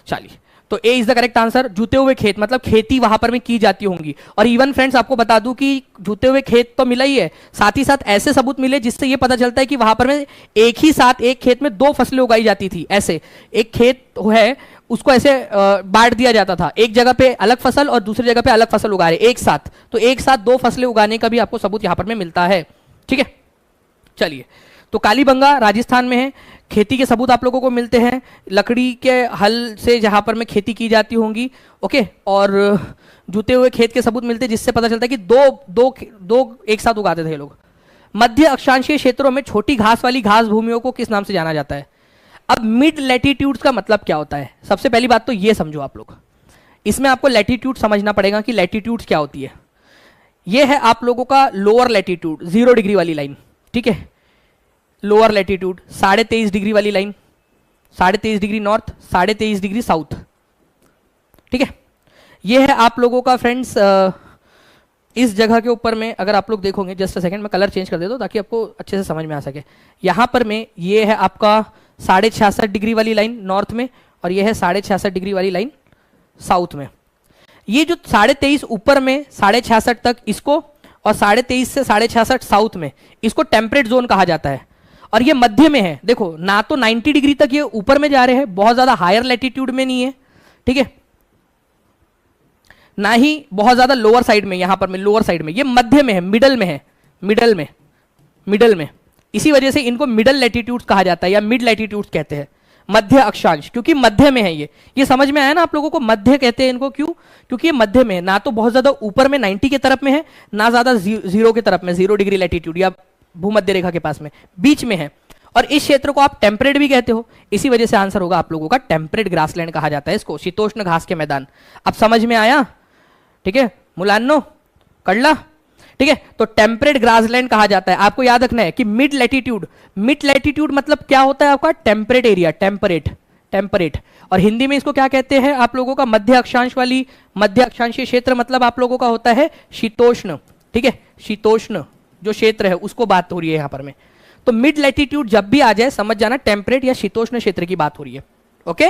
चलिए तो ए इज द करेक्ट आंसर। जूते हुए खेत मतलब खेती वहां पर में की जाती होंगी। और इवन फ्रेंड्स आपको बता दूं कि जूते हुए खेत तो मिला ही है, साथ ही साथ ऐसे सबूत मिले जिससे ये पता चलता है कि वहां पर में एक ही साथ एक खेत में 2 फसलें उगाई जाती थी। ऐसे एक खेत है उसको ऐसे बांट दिया जाता था, एक जगह पे अलग फसल और दूसरी जगह पे अलग फसल उगा रहे एक साथ, तो एक साथ 2 फसलें उगाने का भी आपको सबूत यहां पर में मिलता है, ठीक है। चलिए तो कालीबंगा राजस्थान में है। खेती के सबूत आप लोगों को मिलते हैं, लकड़ी के हल से जहां पर में खेती की जाती होंगी, ओके। और जूते हुए खेत के सबूत मिलते हैं जिससे पता चलता है कि दो एक साथ उगाते थे ये लोग। मध्य अक्षांशीय क्षेत्रों में छोटी घास वाली घास भूमियों को किस नाम से जाना जाता है? अब मिड लैटिट्यूड्स का मतलब क्या होता है? सबसे पहली बात तो ये समझो आप लोग, इसमें आपको लैटिट्यूड समझना पड़ेगा कि लैटिट्यूड्स क्या होती है। ये है आप लोगों का लोअर लैटिट्यूड, 0 डिग्री वाली लाइन, ठीक है, लोअर लैटिट्यूड 23.5 डिग्री वाली line, 23.5 degree north, 23.5 degree south, ठीक है। ये है आप लोगों का फ्रेंड्स इस जगह के ऊपर में अगर आप लोग देखोगे, जस्ट अ सेकंड मैं कलर चेंज कर देता हूं ताकि आपको अच्छे से समझ में आ सके। यहां पर में ये है आपका 66.5 डिग्री वाली लाइन नॉर्थ में, और ये है 66.5 डिग्री वाली लाइन साउथ में। ये जो 23.5 ऊपर में 66.5 तक इसको, और 23.5 से 66.5 साउथ में, इसको टेम्परेट जोन कहा जाता है। और ये मध्य में है, देखो ना तो 90 डिग्री तक ये ऊपर में जा रहे हैं, बहुत ज्यादा हायर लैटिट्यूड में नहीं है, ठीक है, ना ही बहुत ज्यादा लोअर साइड में, यहां पर में लोअर साइड में, ये मध्य में है, मिडल में है, मिडल में। इसी वजह से इनको मिडल लैटिट्यूड्स कहा जाता है या मिड लैटिट्यूड्स कहते हैं, मध्य अक्षांश, क्योंकि मध्य में है ये समझ में आया ना आप लोगों को, मध्य कहते हैं इनको, क्यों? क्योंकि ये मध्य में है, ना तो बहुत ज्यादा ऊपर में 90 की तरफ में है, ना ज्यादा जीरो की तरफ में, 0 डिग्री लैटिट्यूड या भूमध्य रेखा के पास में, बीच में है। और इस क्षेत्र को आप टेम्परेट भी कहते हो, इसी वजह से आंसर होगा आप लोगों का टेम्परेट ग्रासलैंड कहा जाता है इसको, शीतोष्ण घास के मैदान। अब समझ में आया? ठीक है मुलान्नो, कड़ला, ठीक है। तो टेम्परेट ग्रासलैंड कहा जाता है। आपको याद रखना है कि मिड लैटिट्यूड मतलब क्या होता है आपका? Temperate area, temperate. और हिंदी में इसको क्या कहते हैं आप लोगों का? मध्य अक्षांशीय क्षेत्र मतलब आप लोगों का होता है शीतोष्ण, ठीक है, शीतोष्ण जो क्षेत्र है उसको बात हो रही है यहां पर में। तो मिड लैटिट्यूड जब भी आ जाए समझ जाना टेम्परेट या शीतोष्ण क्षेत्र की बात हो रही है। ओके,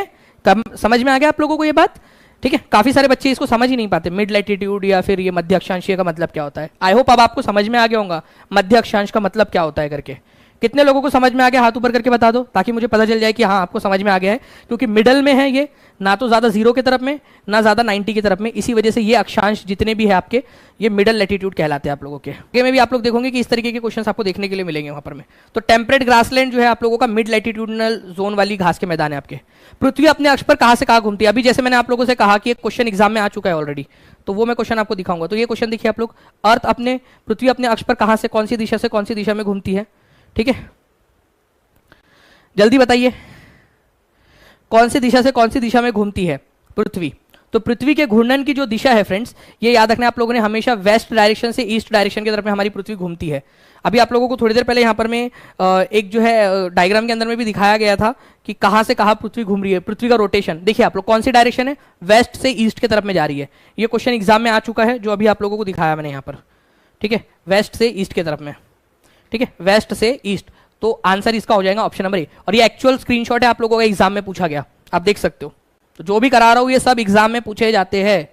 समझ में आ गया आप लोगों को ये बात? ठीक है, काफी सारे बच्चे इसको समझ ही नहीं पाते, मिड लैटिट्यूड या फिर ये मध्य अक्षांशीय का मतलब क्या होता है। आई होप अब आपको समझ में आ गया होगा मध्य अक्षांश का मतलब क्या होता है करके। कितने लोगों को समझ में आ गया? हाथ ऊपर करके बता दो, ताकि मुझे पता चल जाए कि हाँ आपको समझ में आ गया है। क्योंकि मिडल में है ये, ना तो ज्यादा 0 की तरफ में, ना ज्यादा 90 की तरफ में, इसी वजह से ये अक्षांश जितने भी है आपके, ये मिडल लैटिट्यूड कहलाते हैं आप लोगों के। आगे में भी आप लोग देखोगे कि इस तरीके के क्वेश्चंस आपको देखने के लिए मिलेंगे वहां पर में। तो टेम्परेट ग्रासलैंड जो है आप लोगों का मिड लैटिट्यूडनल जोन वाली घास के मैदान है आपके। पृथ्वी अपने अक्ष पर कहां से कहां घूमती है? अभी जैसे मैंने आप लोगों से कहा कि एक क्वेश्चन एग्जाम में आ चुका है ऑलरेडी, तो वो मैं क्वेश्चन आपको दिखाऊंगा। तो ये क्वेश्चन देखिए आप लोग, पृथ्वी अपने अक्ष पर कहां से कौन सी दिशा से कौन सी दिशा में घूमती है? ठीक है, जल्दी बताइए, कौन सी दिशा से कौन सी दिशा में घूमती है पृथ्वी? तो पृथ्वी के घूर्णन की जो दिशा है फ्रेंड्स, ये याद रखना आप लोगों ने, हमेशा वेस्ट डायरेक्शन से ईस्ट डायरेक्शन की तरफ में हमारी पृथ्वी घूमती है। अभी आप लोगों को थोड़ी देर पहले यहाँ पर में एक जो है डायग्राम के अंदर में भी दिखाया गया था कि कहाँ से कहाँ पृथ्वी घूम रही है, पृथ्वी का रोटेशन। देखिए आप लोग, कौन सी डायरेक्शन है? वेस्ट से ईस्ट की तरफ में जा रही है। ये क्वेश्चन एग्जाम में आ चुका है, जो अभी आप लोगों को दिखाया मैंने यहाँ पर, ठीक है, वेस्ट से ईस्ट की तरफ में, ठीक है, वेस्ट से ईस्ट। तो आंसर इसका हो जाएगा ऑप्शन नंबर ए। और ये एक्चुअल स्क्रीनशॉट है, आप लोगों का एग्जाम में पूछा गया, आप देख सकते हो। तो जो भी करा रहा हूं ये सब एग्जाम में पूछे जाते हैं।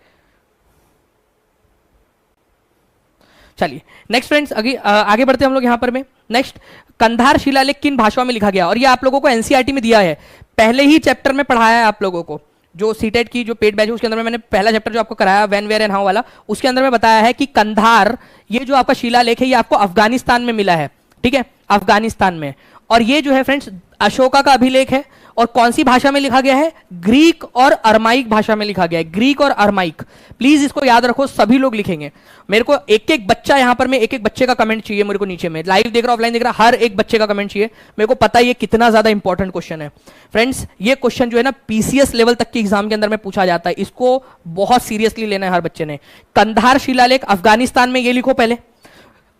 चलिए नेक्स्ट फ्रेंड्स, आगे बढ़ते हैं हम लोग यहां पर में। नेक्स्ट, कंधार शिलालेख किन भाषाओं में लिखा गया? और ये आप लोगों को एनसीईआरटी में दिया है, पहले ही चैप्टर में पढ़ाया है आप लोगों को। जो सीटेट की जो पेड बैच है उसके अंदर में मैंने पहला चैप्टर जो आपको कराया व्हेन, वेयर एंड हाउ वाला, उसके अंदर में बताया है कि कंधार, ये जो आपका शिलालेख है ये आपको अफगानिस्तान में मिला है, ठीक है, अफगानिस्तान में। और ये जो है फ्रेंड्स अशोका का अभिलेख है, और कौन सी भाषा में लिखा गया है? ग्रीक और अरमाइक भाषा में लिखा गया है, ग्रीक और अरमाइक। प्लीज इसको याद रखो, सभी लोग लिखेंगे। मेरे को एक एक बच्चा यहाँ पर में, एक एक बच्चे का कमेंट चाहिए मेरे को नीचे में, लाइव देख रहा, ऑफलाइन देख रहा, हर एक बच्चे का कमेंट चाहिए। मेरे को पता है ये कितना ज्यादा इंपॉर्टेंट क्वेश्चन है फ्रेंड्स। ये क्वेश्चन जो है ना पीसीएस लेवल तक के एग्जाम के अंदर में पूछा जाता है, इसको बहुत सीरियसली लेना है हर बच्चे ने। कंधार शिलालेख अफगानिस्तान में, ये लिखो पहले।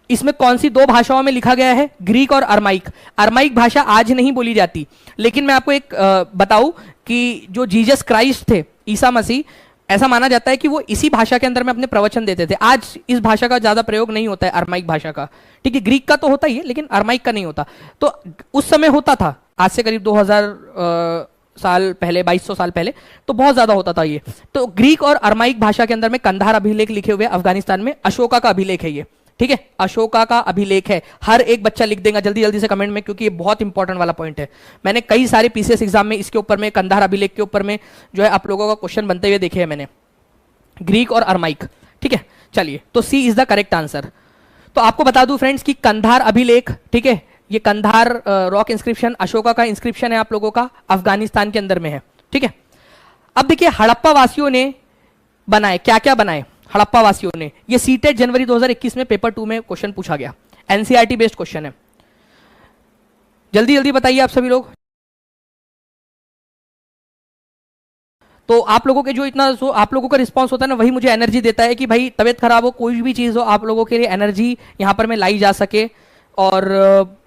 इसमें कौन सी 2 भाषाओं में लिखा गया है? ग्रीक और अरमाइक। अरमाइक भाषा आज नहीं बोली जाती, लेकिन मैं आपको एक बताऊं कि जो जीसस क्राइस्ट थे, ईसा मसीह, ऐसा माना जाता है कि वो इसी भाषा के अंदर में अपने प्रवचन देते थे। आज इस भाषा का ज्यादा प्रयोग नहीं होता है, अरमाइक भाषा का, ठीक है। ग्रीक का तो होता ही है, लेकिन अरमाइक का नहीं होता। तो उस समय होता था, आज से करीब 2000 साल पहले, 2200 साल पहले, तो बहुत ज्यादा होता था ये। तो ग्रीक और अरमाइक भाषा के अंदर में कंधार अभिलेख लिखे हुए अफगानिस्तान में, अशोका का अभिलेख है ये, ठीक है, अशोका का अभिलेख है। हर एक बच्चा लिख देगा जल्दी जल्दी से कमेंट में, क्योंकि ये बहुत इंपॉर्टेंट वाला पॉइंट है। मैंने कई सारे पीसीएस एग्जाम में इसके ऊपर में, कंधार अभिलेख के ऊपर में जो है आप लोगों का क्वेश्चन बनते हुए देखे हैं मैंने, ग्रीक और अरमाइक, ठीक है। चलिए, तो C is the correct answer. तो आपको बता दूं फ्रेंड्स कि कंधार अभिलेख, ठीक है, ये कंधार रॉक इंस्क्रिप्शन, अशोका का इंस्क्रिप्शन है आप लोगों का, अफगानिस्तान के अंदर में है, ठीक है। अब देखिए हड़प्पा वासियों ने बनाए, क्या क्या बनाए हड़प्पा वासियों ने। ये सीटेट जनवरी 2021 में पेपर 2 में क्वेश्चन पूछा गया, एनसीईआरटी बेस्ड क्वेश्चन है। जल्दी जल्दी बताइए आप सभी लोग। तो आप लोगों के जो इतना जो आप लोगों का रिस्पांस होता है ना, वही मुझे एनर्जी देता है कि भाई तबियत खराब हो, कोई भी चीज हो, आप लोगों के लिए एनर्जी यहां पर में लाई जा सके और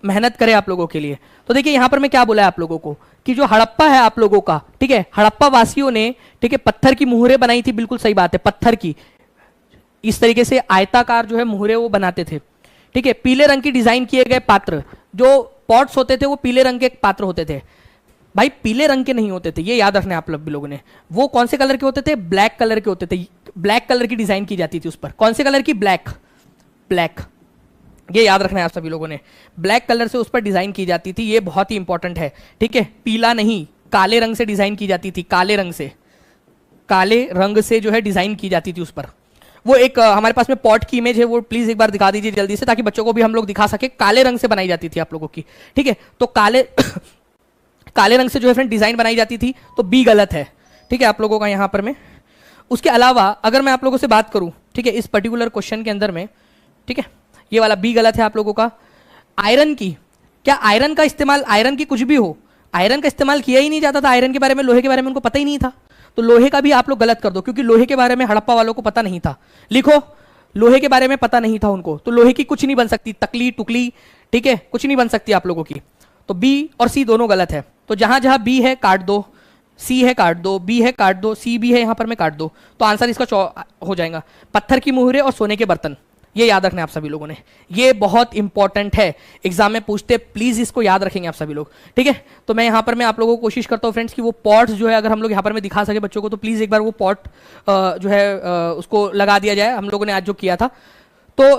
मेहनत करे आप लोगों के लिए। तो देखिए यहां पर मैं क्या बोला है आप लोगों को कि जो हड़प्पा है आप लोगों का, ठीक है, हड़प्पा वासियों ने, ठीक है, पत्थर की मुहरें बनाई थी, बिल्कुल सही बात है, पत्थर की इस तरीके से आयताकार जो है मुहरे वो बनाते थे, ठीक है। पीले रंग की डिजाइन किए गए पात्र, जो पॉट्स होते थे वो पीले रंग के पात्र होते थे। भाई पीले रंग के नहीं होते थे, ये याद रखना आप लोगों ने। वो कौन से कलर के होते थे? ब्लैक कलर के होते थे। ब्लैक कलर की डिजाइन की जाती थी उस पर। कौन से कलर की? ब्लैक। ब्लैक, ये याद रखना है आप सभी लोगों ने। ब्लैक कलर से उस पर डिजाइन की जाती थी, ये बहुत ही इंपॉर्टेंट है, ठीक है। पीला नहीं, काले रंग से डिजाइन की जाती थी। काले रंग से, काले रंग से जो है डिजाइन की जाती थी उस पर। वो एक हमारे पास में पॉट की इमेज है, वो प्लीज एक बार दिखा दीजिए जल्दी से, ताकि बच्चों को भी हम लोग दिखा सके। काले रंग से बनाई जाती थी आप लोगों की, ठीक है। तो काले काले रंग से जो है फ्रेंड डिजाइन बनाई जाती थी, तो बी गलत है, ठीक है आप लोगों का यहां पर में। उसके अलावा अगर मैं आप लोगों से बात करूं, ठीक है, इस पर्टिकुलर क्वेश्चन के अंदर में, ठीक है, ये वाला बी गलत है आप लोगों का। आयरन की, क्या आयरन का इस्तेमाल, आयरन की कुछ भी हो, आयरन का इस्तेमाल किया ही नहीं जाता था। आयरन के बारे में, लोहे के बारे में उनको पता ही नहीं था। तो लोहे का भी आप लोग गलत कर दो, क्योंकि लोहे के बारे में हड़प्पा वालों को पता नहीं था। लिखो, लोहे के बारे में पता नहीं था उनको, तो लोहे की कुछ नहीं बन सकती, तकली टुकली, ठीक है, कुछ नहीं बन सकती आप लोगों की। तो बी और सी दोनों गलत है। तो जहां जहां बी है काट दो, सी है काट दो, बी है काट दो, सी भी है यहां पर में काट दो, तो आंसर इसका हो जाएगा पत्थर की मुहरे और सोने के बर्तन। ये याद रखना है आप सभी लोगों ने, ये बहुत इंपॉर्टेंट है, एग्जाम में पूछते, प्लीज इसको याद रखेंगे आप सभी लोग, ठीक है। तो मैं यहां पर मैं आप लोगों को कोशिश करता हूं फ्रेंड्स कि वो पॉट्स जो है अगर हम लोग यहां पर में दिखा सके बच्चों को, तो प्लीज एक बार वो पॉट जो है उसको लगा दिया जाए। हम लोगों ने आज जो किया था, तो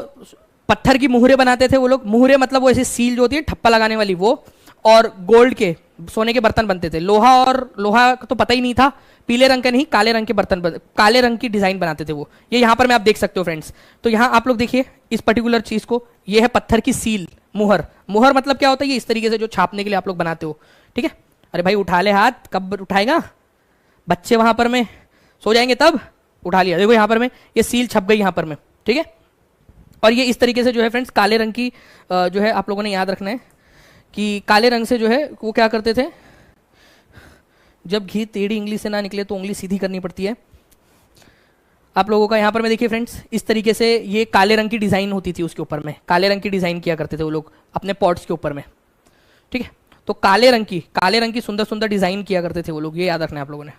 पत्थर की मुहरे बनाते थे वो लोग। मुहरे मतलब वो ऐसे सील जो होती है ठप्पा लगाने वाली, वो, और गोल्ड के, सोने के बर्तन बनते थे। लोहा और लोहा तो पता ही नहीं था, पीले रंग के नहीं, काले रंग के बर्तन, काले रंग की डिजाइन बनाते थे वो। ये यहां पर मैं आप देख सकते हो फ्रेंड्स। तो यहां आप लोग देखिए इस पर्टिकुलर चीज को, ये है पत्थर की सील, मुहर। मुहर मतलब क्या होता है? ये इस तरीके से जो छापने के लिए आप लोग बनाते हो, ठीक है। अरे भाई उठा ले हाथ, कब उठाएगा? बच्चे वहां पर में सो जाएंगे तब उठा लिया। देखो यहां पर में ये सील छप गई यहां पर में, ठीक है। और ये इस तरीके से जो है फ्रेंड्स काले रंग की जो है आप लोगों ने याद रखना है कि काले रंग से जो है वो क्या करते थे, जब घी टेढ़ी उंगली से ना निकले तो उंगली सीधी करनी पड़ती है आप लोगों का। यहां पर मैं देखिए फ्रेंड्स, इस तरीके से ये काले रंग की डिजाइन होती थी उसके ऊपर में, काले रंग की डिजाइन किया करते थे वो लोग अपने पॉट्स के ऊपर में, ठीक है। तो काले रंग की सुंदर सुंदर डिजाइन किया करते थे वो लोग, ये याद रखना है आप लोगों ने।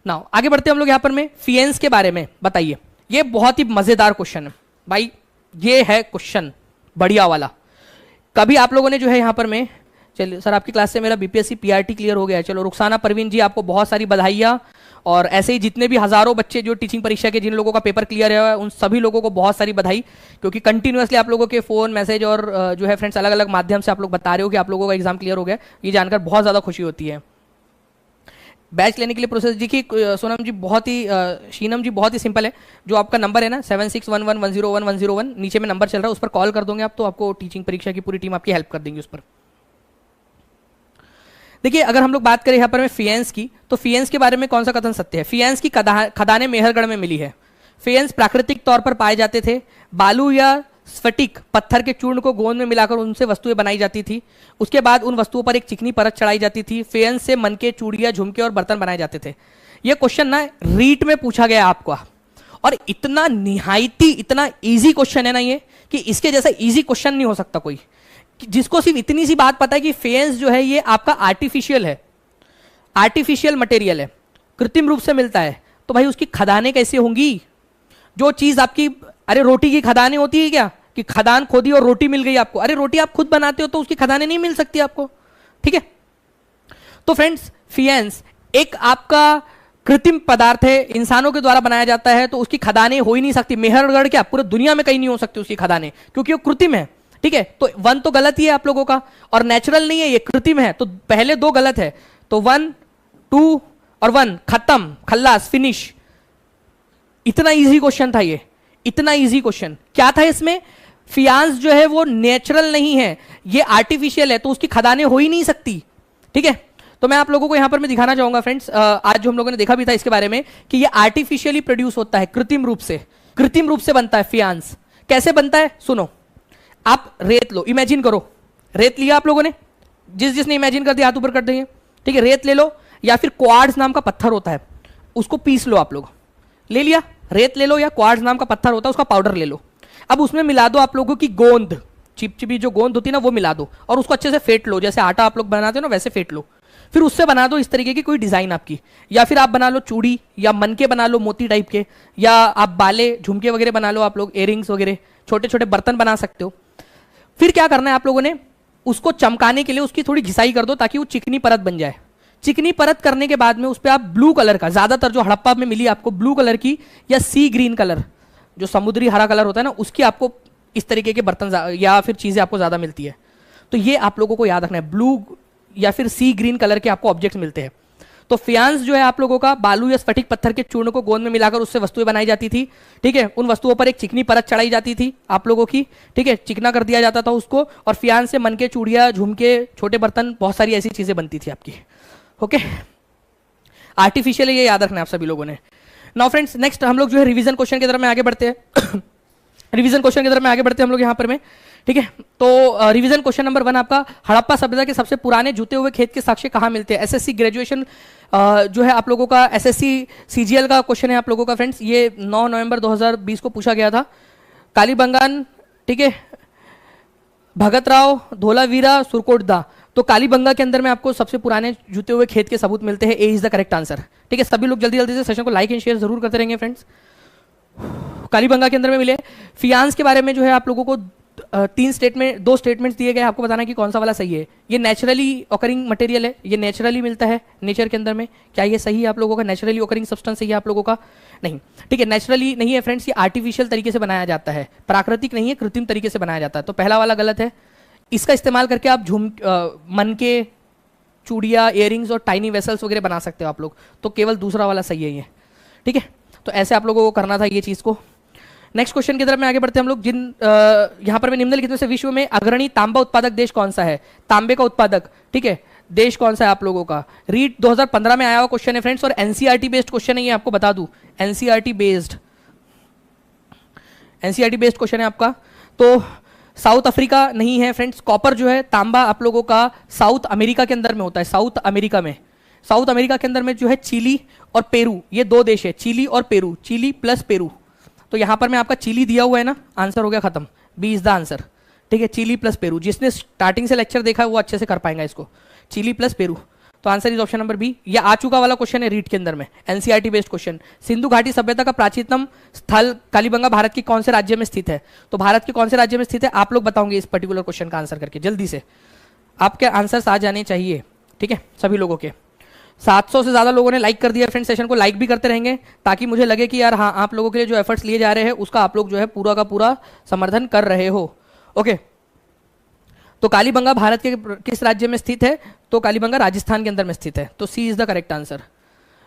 नाउ आगे बढ़ते हैं हम लोग यहां पर में फिएंस के बारे में बताइए। ये बहुत ही मजेदार क्वेश्चन है भाई, ये है क्वेश्चन बढ़िया वाला। कभी आप लोगों ने जो है यहां पर में, चलिए सर आपकी क्लास से मेरा बीपीएससी पीआरटी क्लियर हो गया है, चलो रुखसाना परवीन जी आपको बहुत सारी बधाइयाँ। और ऐसे ही जितने भी हजारों बच्चे जो टीचिंग परीक्षा के जिन लोगों का पेपर क्लियर है उन सभी लोगों को बहुत सारी बधाई, क्योंकि कंटिन्यूअसली आप लोगों के फोन मैसेज और जो है फ्रेंड्स अलग अलग माध्यम से आप लोग बता रहे हो कि आप लोगों का एग्जाम क्लियर हो गया। ये जानकर बहुत ज्यादा खुशी होती है। बैच लेने के लिए प्रोसेस देखिए सोनम जी, बहुत ही शीनम जी बहुत ही सिंपल है। जो आपका नंबर है ना 7611101101, नीचे में नंबर चल रहा है, उस पर कॉल कर दोगे आप, तो आपको टीचिंग परीक्षा की पूरी टीम आपकी हेल्प कर देंगी उस पर। देखिए अगर हम लोग बात करें यहाँ पर में फिएंस की, तो फिएंस के बारे में कौन सा कथन सत्य है? फिएंस की खदानें मेहरगढ़ में मिली है। फिएंस प्राकृतिक तौर पर पाए जाते थे। बालू या स्फटिक पत्थर के चूर्ण को गोंद में मिलाकर उनसे वस्तुएं बनाई जाती थी। उसके बाद उन वस्तुओं पर एक चिकनी परत चढ़ाई जाती थी। फिएंस से मनके, चूड़ियां, झुमके और बर्तन बनाए जाते थे। यह क्वेश्चन ना रीट में पूछा गया आपको, और इतना निहायती इतना इजी क्वेश्चन है ना ये, कि इसके जैसा इजी क्वेश्चन नहीं हो सकता कोई। जिसको सिर्फ इतनी सी बात पता है कि फेंस जो है ये आपका आर्टिफिशियल है, आर्टिफिशियल मटेरियल है, कृत्रिम रूप से मिलता है, तो भाई उसकी खदानें कैसे होंगी? जो चीज आपकी, अरे रोटी की खदानें होती है क्या कि खदान खोदी और रोटी मिल गई आपको? अरे रोटी आप खुद बनाते हो तो उसकी खदानें नहीं मिल सकती आपको, ठीक है। तो फ्रेंड्स फिएंस एक आपका कृत्रिम पदार्थ है, इंसानों के द्वारा बनाया जाता है, तो उसकी खदानें हो ही नहीं सकती। मेहरगढ़ क्या पूरे दुनिया में कहीं नहीं हो सकती उसकी खदानें, क्योंकि वो कृत्रिम है, ठीक है। तो 1 तो गलत ही है आप लोगों का, और नेचुरल नहीं है, ये कृत्रिम है, तो पहले 2 गलत है। तो 1, 2 और 1 खत्म, खल्लास, फिनिश। इतना इजी क्वेश्चन था ये, इतना इजी क्वेश्चन। क्या था इसमें? फियांस जो है वो नेचुरल नहीं है, ये आर्टिफिशियल है, तो उसकी खदानें हो ही नहीं सकती, ठीक है। तो मैं आप लोगों को यहां पर मैं दिखाना चाहूंगा फ्रेंड्स, आज जो हम लोगों ने देखा भी था इसके बारे में, कि ये आर्टिफिशियली प्रोड्यूस होता है, कृत्रिम रूप से बनता है फियांस। कैसे बनता है सुनो, आप रेत लो, इमेजिन करो, रेत लिया आप लोगों ने, जिसने इमेजिन कर दिया हाथ ऊपर कर देंगे, ठीक है। रेत ले लो, या फिर क्वार्ट्ज नाम का पत्थर होता है, उसको पीस लो आप लोग, ले लिया, रेत ले लो या क्वार्ट्ज नाम का पत्थर होता है उसका पाउडर ले लो। अब उसमें मिला दो आप लोगों की गोंद, चिपचिपी जो गोंद होती है ना वो मिला दो, और उसको अच्छे से फेंट लो, जैसे आटा आप लोग बनाते हो ना वैसे फेंट लो। फिर उससे बना दो इस तरीके की कोई डिजाइन आपकी, या फिर आप बना लो चूड़ी या मनके बना लो मोती टाइप के, या आप बाले झुमके वगैरह बना लो आप लोग, इयररिंग्स वगैरह, छोटे छोटे बर्तन बना सकते हो। फिर क्या करना है आप लोगों ने, उसको चमकाने के लिए उसकी थोड़ी घिसाई कर दो ताकि वो चिकनी परत बन जाए। चिकनी परत करने के बाद में उस पर आप ब्लू कलर का, ज्यादातर जो हड़प्पा में मिली आपको ब्लू कलर की या सी ग्रीन कलर, जो समुद्री हरा कलर होता है ना, उसकी आपको इस तरीके के बर्तन या फिर चीजें आपको ज्यादा मिलती है। तो ये आप लोगों को याद रखना है, ब्लू या फिर सी ग्रीन कलर के आपको ऑब्जेक्ट्स मिलते हैं। तो फियांस जो है आप लोगों का बालू या स्फटिक पत्थर के चूर्ण को गोंद में मिलाकर उससे वस्तुएं बनाई जाती थी। ठीक है, उन वस्तुओं पर एक चिकनी परत चढ़ाई जाती थी आप लोगों की। ठीक है, चिकना कर दिया जाता था उसको, और फियांस से मन के चूड़िया, झुमके, छोटे बर्तन, बहुत सारी ऐसी चीजें बनती थी आपकी। ओके, आर्टिफिशियल ये याद रखना है आप सभी लोगों ने। नाउ फ्रेंड्स, नेक्स्ट हम लोग जो है रिवीजन क्वेश्चन की तरफ में आगे बढ़ते हैं। रिवीजन क्वेश्चन की तरफ में आगे बढ़ते हैं हम लोग यहाँ पर में। ठीक है, तो रिवीजन क्वेश्चन नंबर 1 आपका, हड़प्पा सभ्यता के सबसे पुराने जुते हुए खेत के साक्ष्य कहाँ मिलते हैं? एसएससी ग्रेजुएशन जो है आप लोगों का, एसएससी सीजीएल का क्वेश्चन है आप लोगों का फ्रेंड्स। ये 9 नवंबर 2020 को पूछा गया था। कालीबंगान, ठीक है, भगतराव, धोलावीरा, सुरकोटदा। तो कालीबंगा के अंदर में आपको सबसे पुराने जुते हुए खेत के सबूत मिलते हैं। ए इज द करेक्ट आंसर। ठीक है, सभी लोग जल्दी जल्दी से सेशन को लाइक एंड शेयर जरूर करते रहेंगे फ्रेंड्स। कालीबंगा के अंदर में मिले। फियांस के बारे में जो है आप लोगों को दो स्टेटमेंट्स दिए गए, आपको बताना कि कौन सा वाला सही है। ये नेचुरली ऑकरिंग मटेरियल है, ये नेचुरली मिलता है नेचर के अंदर में। क्या ये सही है आप लोगों का? नेचुरली ऑकरिंग सब्सटेंस है ये आप लोगों का? नहीं। ठीक है, नेचुरली नहीं है फ्रेंड्स, ये आर्टिफिशियल तरीके से बनाया जाता है, प्राकृतिक नहीं है, कृत्रिम तरीके से बनाया जाता है। तो पहला वाला गलत है। इसका इस्तेमाल करके आप मन के चूड़िया, इयरिंग्स और टाइनी वेसल्स वगैरह बना सकते हो आप लोग। तो केवल दूसरा वाला सही है ये। ठीक है, तो ऐसे आप लोगों को करना था ये चीज को। नेक्स्ट क्वेश्चन की तरफ में आगे बढ़ते हैं हम लोग। यहां पर मैं निम्नलिखित में से विश्व में अग्रणी तांबा उत्पादक देश कौन सा है? तांबे का उत्पादक, ठीक है, देश कौन सा है आप लोगों का? रीट 2015 में आया हुआ क्वेश्चन है फ्रेंड्स, और एनसीईआरटी बेस्ड क्वेश्चन है ये, आपको बता दूं। एनसीईआरटी बेस्ड क्वेश्चन है आपका। तो साउथ अफ्रीका नहीं है फ्रेंड्स। कॉपर जो है, तांबा आप लोगों का साउथ अमेरिका के अंदर में होता है। साउथ अमेरिका के अंदर में जो है चिली और पेरू, ये दो देश है, चिली और पेरू, चिली प्लस पेरू। तो यहां पर मैं आपका चिली दिया हुआ है ना, आंसर हो गया खत्म। B is the answer. ठीक है, चिली प्लस पेरू। जिसने स्टार्टिंग से लेक्चर देखा है वो अच्छे से कर पाएगा इसको, चिली प्लस पेरू। तो answer is option number B. ये आ चुका वाला क्वेश्चन है रीट के अंदर में, एनसीईआरटी बेस्ड क्वेश्चन। सिंधु घाटी सभ्यता का प्राचीनतम स्थल कालीबंगा भारत के कौन से राज्य में स्थित है? तो भारत के कौन से राज्य में स्थित है आप लोग बताओगे इस पर्टिकुलर क्वेश्चन का आंसर करके जल्दी से। आपके आंसर आ जाने चाहिए। ठीक है, सभी लोगों के 700 से ज्यादा लोगों ने लाइक कर दिया फ्रेंड। सेशन को लाइक भी करते रहेंगे ताकि मुझे लगे कि यार हाँ, आप लोगों के लिए जो एफर्ट्स लिए जा रहे हैं उसका आप लोग जो है पूरा का पूरा समर्थन कर रहे हो। ओके, तो कालीबंगा भारत के किस राज्य में स्थित है? तो कालीबंगा राजस्थान के अंदर में स्थित है। तो C is the correct answer.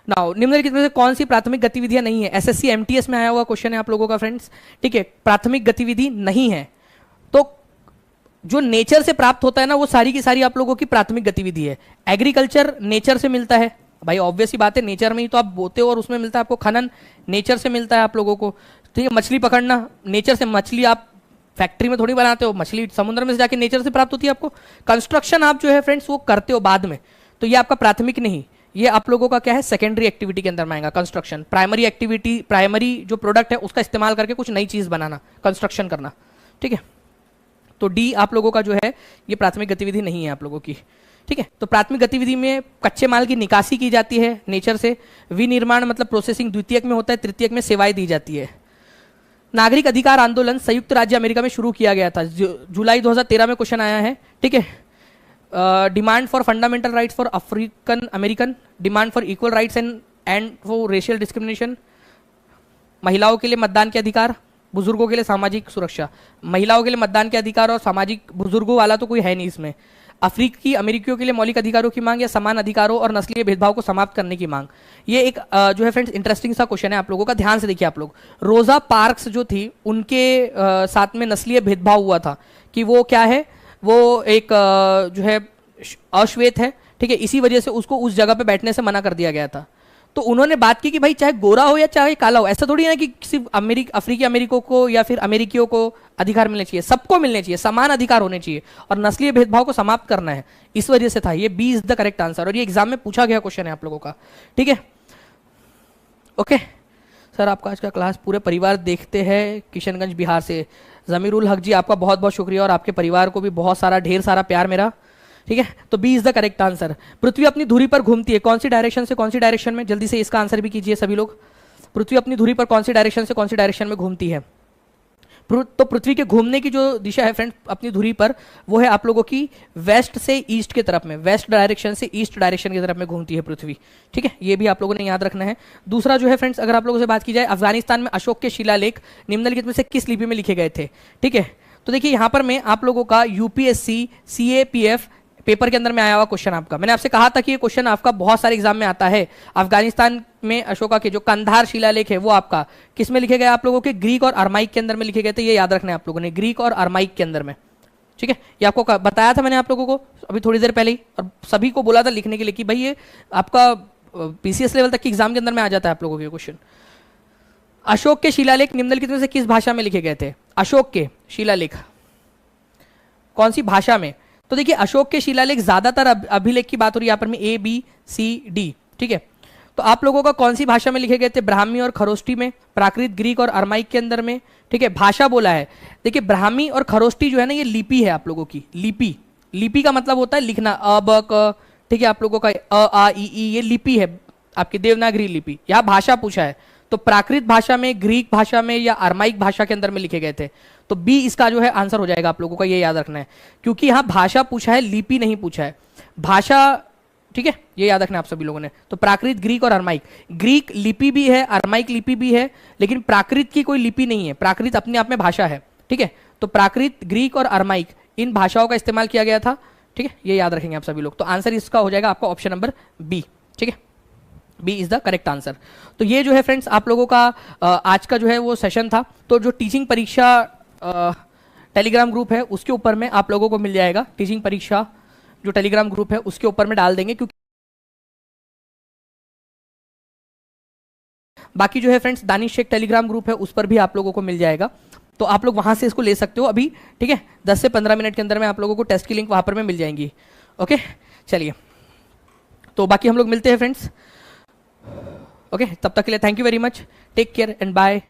Now निम्नलिखित में से कौन सी प्राथमिक गतिविधियां नहीं है? एसएससी एमटीएस में आया हुआ क्वेश्चन है आप लोगों का फ्रेंड्स। ठीक है, प्राथमिक गतिविधि नहीं है। तो जो नेचर से प्राप्त होता है ना, वो सारी की सारी आप लोगों की प्राथमिक गतिविधि है। एग्रीकल्चर नेचर से मिलता है भाई, ऑब्वियस ही बात है, नेचर में ही तो आप बोते हो और उसमें मिलता है आपको। खनन नेचर से मिलता है आप लोगों को। ठीक है, मछली पकड़ना नेचर से, मछली आप फैक्ट्री में थोड़ी बनाते हो, मछली समुद्र में से जाके नेचर से प्राप्त होती है आपको। कंस्ट्रक्शन आप जो है फ्रेंड्स वो करते हो बाद में, तो ये आपका प्राथमिक नहीं, ये आप लोगों का क्या है, सेकेंडरी एक्टिविटी के अंदर में आएगा कंस्ट्रक्शन। प्राइमरी एक्टिविटी, प्राइमरी जो प्रोडक्ट है उसका इस्तेमाल करके कुछ नई चीज बनाना, कंस्ट्रक्शन करना। ठीक है, तो डी आप लोगों का जो है ये प्राथमिक गतिविधि नहीं है आप लोगों की। ठीक है, तो प्राथमिक गतिविधि में कच्चे माल की निकासी की जाती है नेचर से। विनिर्माण मतलब प्रोसेसिंग द्वितीयक में होता है, तृतीयक में सेवाएं दी जाती है। नागरिक अधिकार आंदोलन संयुक्त राज्य अमेरिका में शुरू किया गया था, जुलाई 2013 में क्वेश्चन आया है। ठीक है, demand for fundamental rights for African American, demand for equal rights and for racial discrimination, महिलाओं के लिए मतदान के अधिकार, बुजुर्गों के लिए सामाजिक सुरक्षा। महिलाओं के लिए मतदान के अधिकार और सामाजिक, बुजुर्गों वाला तो कोई है नहीं इसमें। अफ्रीकी अमेरिकियों के लिए मौलिक अधिकारों की मांग या समान अधिकारों और नस्लीय भेदभाव को समाप्त करने की मांग। ये एक जो है फ्रेंड्स इंटरेस्टिंग सा क्वेश्चन है आप लोगों का, ध्यान से देखिए आप लोग। रोजा पार्क्स जो थी उनके साथ में नस्लीय भेदभाव हुआ था कि वो क्या है, वो एक जो है अश्वेत है। ठीक है, इसी वजह से उसको उस जगह पे बैठने से मना कर दिया गया था। तो उन्होंने बात की कि भाई चाहे गोरा हो या चाहे काला हो, ऐसा थोड़ी ना कि सिर्फ अफ्रीकी अमेरिकों को या फिर अमेरिकियों को अधिकार मिलने चाहिए, सबको मिलने चाहिए, समान अधिकार होने चाहिए और नस्लीय भेदभाव को समाप्त करना है, इस वजह से था। ये B is the correct answer और ये एग्जाम में पूछा गया क्वेश्चन है आप लोगों का। ठीक है, ओके सर, आपका आज का क्लास पूरे परिवार देखते हैं किशनगंज बिहार से। जमीरुल हक जी, आपका बहुत बहुत शुक्रिया और आपके परिवार को भी बहुत सारा ढेर सारा प्यार मेरा। ठीक है, तो B is the correct answer. पृथ्वी अपनी धुरी पर घूमती है कौन सी डायरेक्शन से कौन सी डायरेक्शन में? जल्दी से इसका आंसर भी कीजिए सभी लोग। पृथ्वी अपनी धुरी पर कौन सी डायरेक्शन से कौन सी डायरेक्शन में घूमती है? तो पृथ्वी के घूमने की जो दिशा है फ्रेंड्स अपनी धुरी पर, वो है आप लोगों की वेस्ट से ईस्ट की तरफ में, वेस्ट डायरेक्शन से ईस्ट डायरेक्शन की तरफ में घूमती है पृथ्वी। ठीक है, ये भी आप लोगों ने याद रखना है। दूसरा जो है फ्रेंड्स, अगर आप लोगों से बात की जाए, अफगानिस्तान में अशोक के शिलालेख निम्नलिखित में से किस लिपि में लिखे गए थे? ठीक है, तो देखिए यहां पर मैं आप लोगों का यूपीएससी सीएपीएफ पेपर के अंदर में आया हुआ क्वेश्चन आपका, मैंने आपसे कहा था कि ये क्वेश्चन आपका बहुत सारे एग्जाम में आता है। अफगानिस्तान में अशोका के जो कंधार शिलालेख है वो आपका किस में लिखे गए? आप लोगों के ग्रीक और अरमाइक के अंदर में लिखे गए थे, ये याद रखना है आप लोगों ने, ग्रीक और अरमाइक के अंदर में। ठीक है, ये आपको बताया था मैंने आप लोगों को अभी थोड़ी देर पहले ही, और सभी को बोला था लिखने के लिए कि भाई ये आपका पीसीएस लेवल तक के एग्जाम के अंदर में आ जाता है आप लोगों के क्वेश्चन। अशोक के शिलालेख निम्नलिखित में से किस भाषा में लिखे गए थे? अशोक के शिलालेख कौन सी भाषा में? तो देखिए अशोक के शिलालेख ज्यादातर अभिलेख की बात हो रही है यहाँ पर में, ए बी सी डी। ठीक है, तो आप लोगों का कौन सी भाषा में लिखे गए थे? ब्राह्मी और खरोष्टी में, प्राकृत, ग्रीक और अरमाइक के अंदर में। ठीक है, भाषा बोला है, देखिए ब्राह्मी और खरोष्टी जो है ना ये लिपि है आप लोगों की, लिपि। लिपि का मतलब होता है लिखना, अ ब क। ठीक है, आप लोगों का अ आ ई ये लिपि है आपकी देवनागरी लिपि। यहाँ भाषा पूछा है, तो प्राकृत भाषा में, ग्रीक भाषा में या अरमाइक भाषा के अंदर में लिखे गए थे। तो बी इसका जो है आंसर हो जाएगा आप लोगों का, ये याद रखना है, क्योंकि यहाँ भाषा पूछा है, लिपि नहीं पूछा है, भाषा। ठीक है, ये याद रखना है आप सभी लोगों ने। तो प्राकृत, ग्रीक और अरमाइक, ग्रीक लिपि भी है, अरमाइक लिपि भी है, लेकिन प्राकृत की कोई लिपि नहीं है, प्राकृत अपने आप में भाषा है। ठीक है, तो प्राकृत, ग्रीक और अरमाइक इन भाषाओं का इस्तेमाल किया गया था। ठीक है, ये याद रखेंगे आप सभी लोग। तो आंसर इसका हो जाएगा आपका ऑप्शन नंबर बी। ठीक है, B is the correct answer. तो ये जो है फ्रेंड्स आप लोगों का आज का जो है वो सेशन था। तो जो टीचिंग परीक्षा टेलीग्राम ग्रुप है उसके ऊपर में आप लोगों को मिल जाएगा, टीचिंग परीक्षा जो टेलीग्राम ग्रुप है उसके ऊपर में डाल देंगे, क्योंकि बाकी जो है friends Danish Shaikh Telegram group है उस पर भी आप लोगों को मिल जाएगा, तो आप लोग वहां से इसको ले सकते हो अभी। ठीक है, 10 से 15 मिनट के अंदर में आप लोगों को टेस्ट की लिंक वहां पर में मिल जाएंगी। ओके, चलिए, तो बाकी हम लोग मिलते हैं फ्रेंड्स। ओके, तब तक के लिए thank you very much, take care and bye.